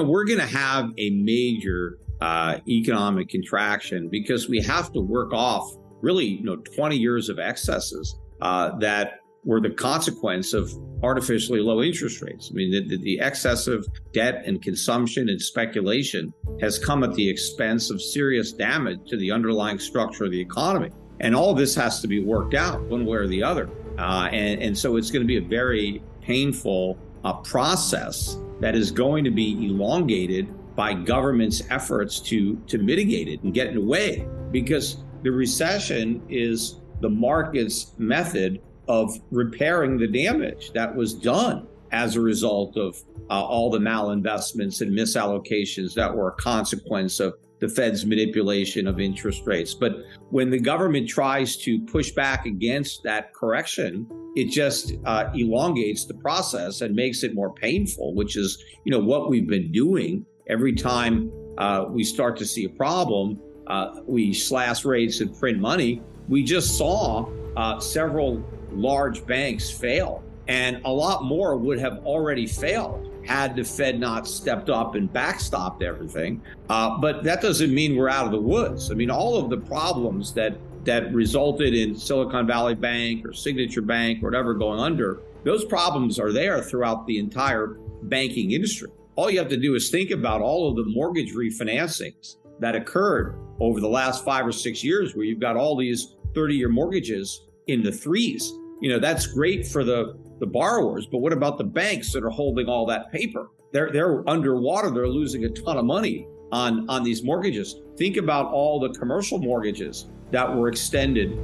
We're going to have a major economic contraction because we have to work off really 20 years of excesses that were the consequence of artificially low interest rates. I mean, the excessive debt and consumption and speculation has come at the expense of serious damage to the underlying structure of the economy. And all this has to be worked out one way or the other. And so it's going to be a very painful process that is going to be elongated by government's efforts to mitigate it and get in the way, because the recession is the market's method of repairing the damage that was done as a result of all the malinvestments and misallocations that were a consequence of the Fed's manipulation of interest rates. But when the government tries to push back against that correction, it just elongates the process and makes it more painful, which is, what we've been doing. Every time we start to see a problem, we slash rates and print money. We just saw several large banks fail, and a lot more would have already failed had the Fed not stepped up and backstopped everything. But that doesn't mean we're out of the woods. I mean, all of the problems that resulted in Silicon Valley Bank or Signature Bank or whatever going under, those problems are there throughout the entire banking industry. All you have to do is think about all of the mortgage refinancings that occurred over the last 5 or 6 years, where you've got all these 30-year mortgages in the threes. That's great for the borrowers, but what about the banks that are holding all that paper? They're underwater. They're losing a ton of money on these mortgages. Think about all the commercial mortgages that were extended,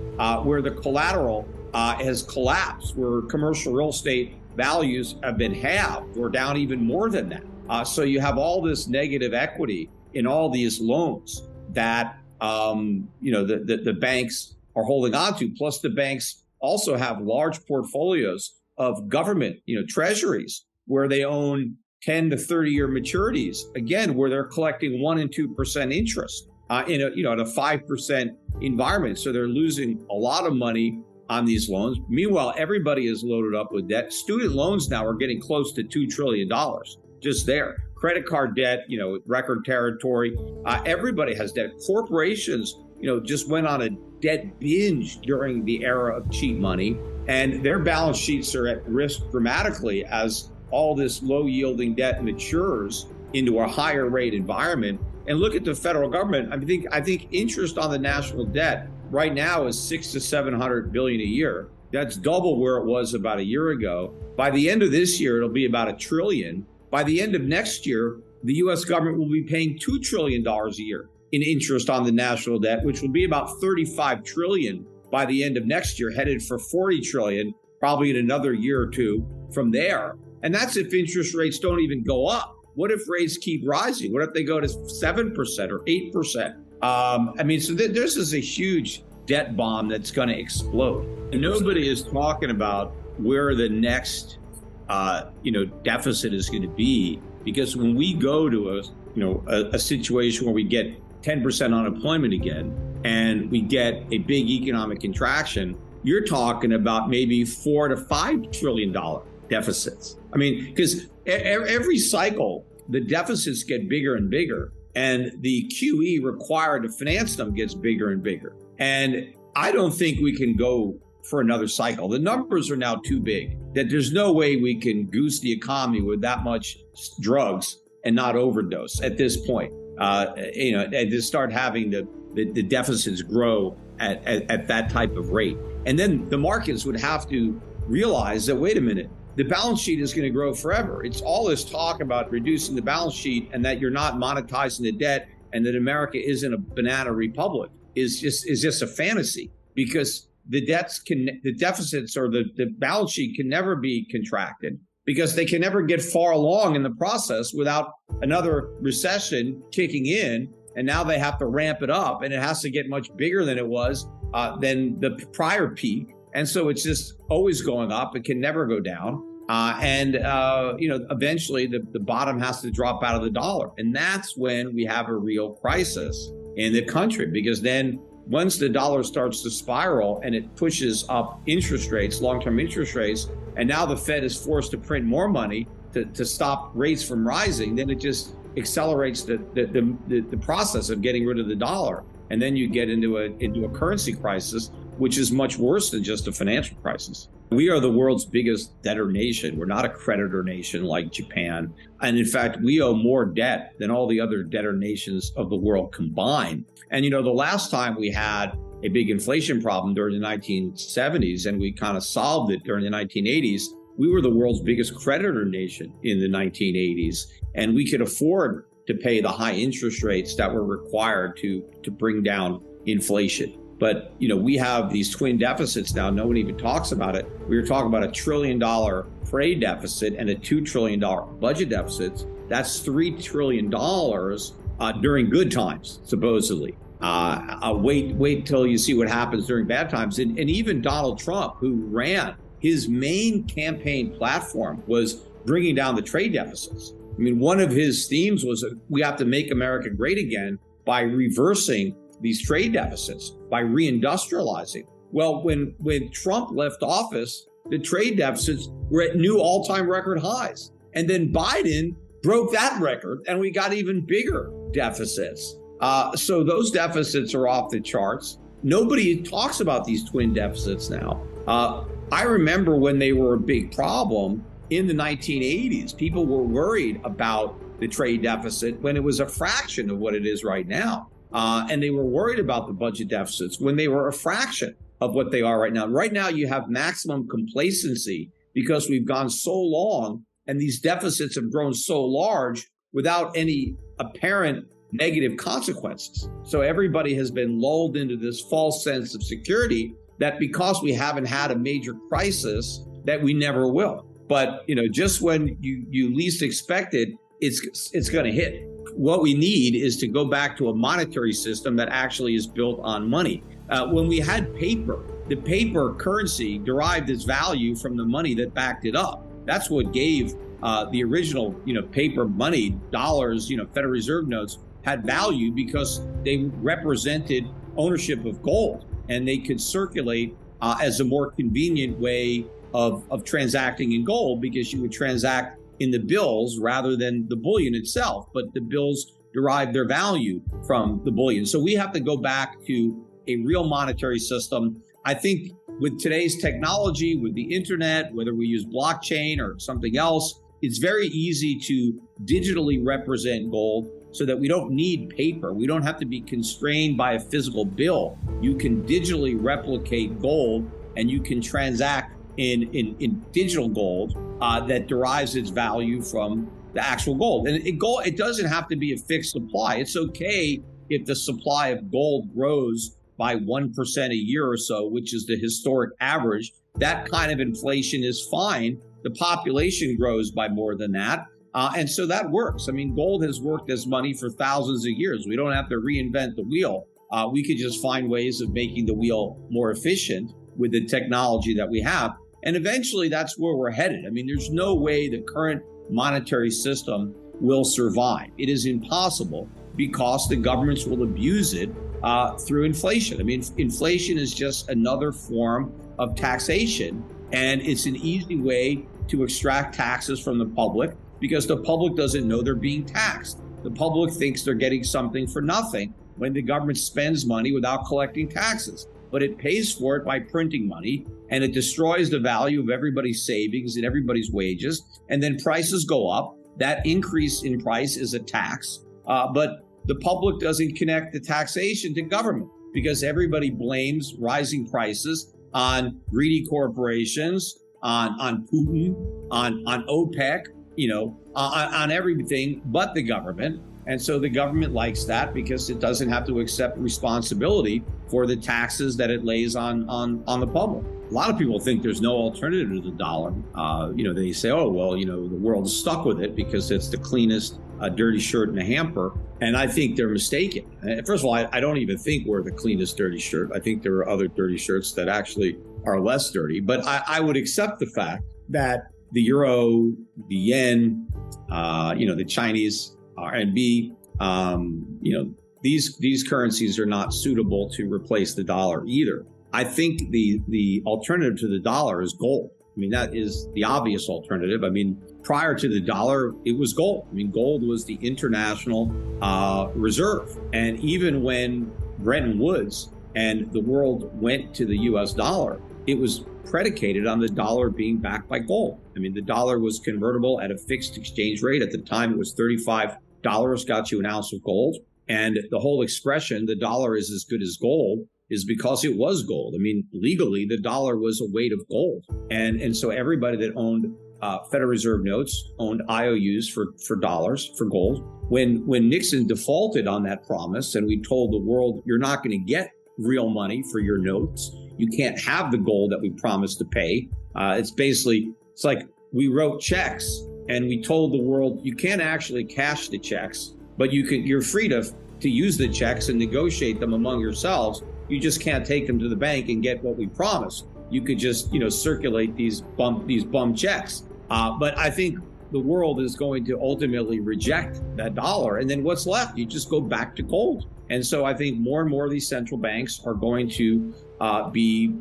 where the collateral has collapsed, where commercial real estate values have been halved or down even more than that. So you have all this negative equity in all these loans that the banks are holding on to. Plus, the banks also have large portfolios of government, treasuries, where they own 10 to 30-year maturities, again, where they're collecting 1% and 2% interest in a 5% environment. So they're losing a lot of money on these loans. Meanwhile, everybody is loaded up with debt. Student loans now are getting close to $2 trillion just there. Credit card debt, record territory. Everybody has debt. Corporations, just went on a debt binge during the era of cheap money, and their balance sheets are at risk dramatically as all this low-yielding debt matures into a higher rate environment. And look at the federal government. I think interest on the national debt right now is $600 to $700 billion a year. That's double where it was about a year ago. By the end of this year, it'll be about $1 trillion. By the end of next year, the U.S. government will be paying $2 trillion a year in interest on the national debt, which will be about $35 trillion by the end of next year, headed for $40 trillion, probably in another year or two from there. And that's if interest rates don't even go up. What if rates keep rising? What if they go to 7% or 8%? So this is a huge debt bomb that's going to explode. And nobody is talking about where the next deficit is going to be, because when we go to a situation where we get 10% unemployment again and we get a big economic contraction, you're talking about maybe $4 to $5 trillion deficits. Because every cycle, the deficits get bigger and bigger, and the QE required to finance them gets bigger and bigger. And I don't think we can go for another cycle. The numbers are now too big that there's no way we can goose the economy with that much drugs and not overdose at this point. And to start having the deficits grow at that type of rate. And then the markets would have to realize that, wait a minute, the balance sheet is going to grow forever. It's all this talk about reducing the balance sheet and that you're not monetizing the debt and that America isn't a banana republic is just a fantasy, because the deficits or the balance sheet can never be contracted, because they can never get far along in the process without another recession kicking in. And now they have to ramp it up, and it has to get much bigger than it was than the prior peak. And so it's just always going up. It can never go down. Eventually the bottom has to drop out of the dollar. And that's when we have a real crisis in the country, because then once the dollar starts to spiral and it pushes up interest rates, long-term interest rates, and now the Fed is forced to print more money, to stop rates from rising, then it just accelerates the process of getting rid of the dollar. And then you get into a currency crisis, which is much worse than just a financial crisis. We are the world's biggest debtor nation. We're not a creditor nation like Japan. And in fact, we owe more debt than all the other debtor nations of the world combined. And, the last time we had a big inflation problem during the 1970s, and we kind of solved it during the 1980s, we were the world's biggest creditor nation in the 1980s. And we could afford to pay the high interest rates that were required to bring down inflation. But, we have these twin deficits now. No one even talks about it. We were talking about $1 trillion trade deficit and a $2 trillion budget deficit. That's $3 trillion during good times, supposedly. Wait till you see what happens during bad times. And even Donald Trump, who ran, his main campaign platform was bringing down the trade deficits. I mean, one of his themes was we have to make America great again by reversing these trade deficits, by reindustrializing. Well, when Trump left office, the trade deficits were at new all-time record highs. And then Biden broke that record and we got even bigger deficits. So those deficits are off the charts. Nobody talks about these twin deficits now. I remember when they were a big problem in the 1980s, people were worried about the trade deficit when it was a fraction of what it is right now. And they were worried about the budget deficits when they were a fraction of what they are right now. Right now, you have maximum complacency because we've gone so long and these deficits have grown so large without any apparent negative consequences. So everybody has been lulled into this false sense of security that because we haven't had a major crisis, that we never will. But, just when you least expect it, it's going to hit. What we need is to go back to a monetary system that actually is built on money. When we had paper, the paper currency derived its value from the money that backed it up. That's what gave the original, paper money, dollars, Federal Reserve notes had value because they represented ownership of gold and they could circulate as a more convenient way of transacting in gold because you would transact in the bills rather than the bullion itself, but the bills derive their value from the bullion. So we have to go back to a real monetary system. I think with today's technology, with the internet, whether we use blockchain or something else, it's very easy to digitally represent gold so that we don't need paper. We don't have to be constrained by a physical bill. You can digitally replicate gold and you can transact in digital gold that derives its value from the actual gold. And it doesn't have to be a fixed supply. It's okay if the supply of gold grows by 1% a year or so, which is the historic average. That kind of inflation is fine. The population grows by more than that. And so that works. I mean, gold has worked as money for thousands of years. We don't have to reinvent the wheel. We could just find ways of making the wheel more efficient with the technology that we have. And eventually that's where we're headed. I mean, there's no way the current monetary system will survive. It is impossible because the governments will abuse it through inflation. I mean, inflation is just another form of taxation, and it's an easy way to extract taxes from the public because the public doesn't know they're being taxed. The public thinks they're getting something for nothing when the government spends money without collecting taxes. But it pays for it by printing money, and it destroys the value of everybody's savings and everybody's wages. And then prices go up. That increase in price is a tax. But the public doesn't connect the taxation to government because everybody blames rising prices on greedy corporations, on Putin, on OPEC, on everything but the government. And so the government likes that because it doesn't have to accept responsibility for the taxes that it lays on the public. A lot of people think there's no alternative to the dollar. They say, oh, well, the world is stuck with it because it's the cleanest dirty shirt in the hamper. And I think they're mistaken. First of all, I don't even think we're the cleanest dirty shirt. I think there are other dirty shirts that actually are less dirty. But I would accept the fact that the euro, the yen, the Chinese RMB, these currencies are not suitable to replace the dollar either. I think the alternative to the dollar is gold. I mean, that is the obvious alternative. I mean, prior to the dollar, it was gold. I mean, gold was the international reserve. And even when Bretton Woods and the world went to the U.S. dollar, it was predicated on the dollar being backed by gold. I mean, the dollar was convertible at a fixed exchange rate. At the time, it was $35 got you an ounce of gold. And the whole expression, the dollar is as good as gold, is because it was gold. I mean, legally, the dollar was a weight of gold. And so everybody that owned Federal Reserve notes owned IOUs for dollars, for gold. When Nixon defaulted on that promise and we told the world, you're not going to get real money for your notes, you can't have the gold that we promised to pay. It's like we wrote checks and we told the world, you can't actually cash the checks, but you're free to use the checks and negotiate them among yourselves. You just can't take them to the bank and get what we promised. You could just, circulate these bum checks. But I think the world is going to ultimately reject that dollar. And then what's left? You just go back to gold. And so I think more and more of these central banks are going to be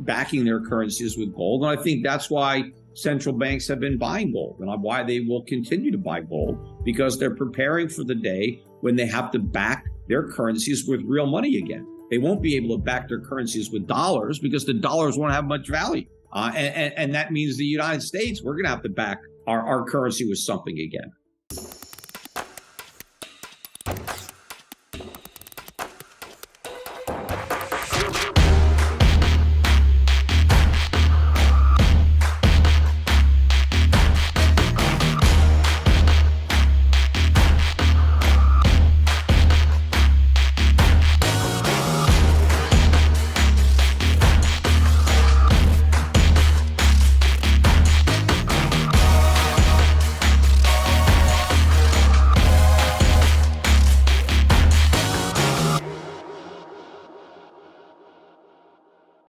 backing their currencies with gold. And I think that's why central banks have been buying gold and why they will continue to buy gold, because they're preparing for the day when they have to back their currencies with real money again. They won't be able to back their currencies with dollars because the dollars won't have much value. And that means the United States, we're going to have to back our currency with something again.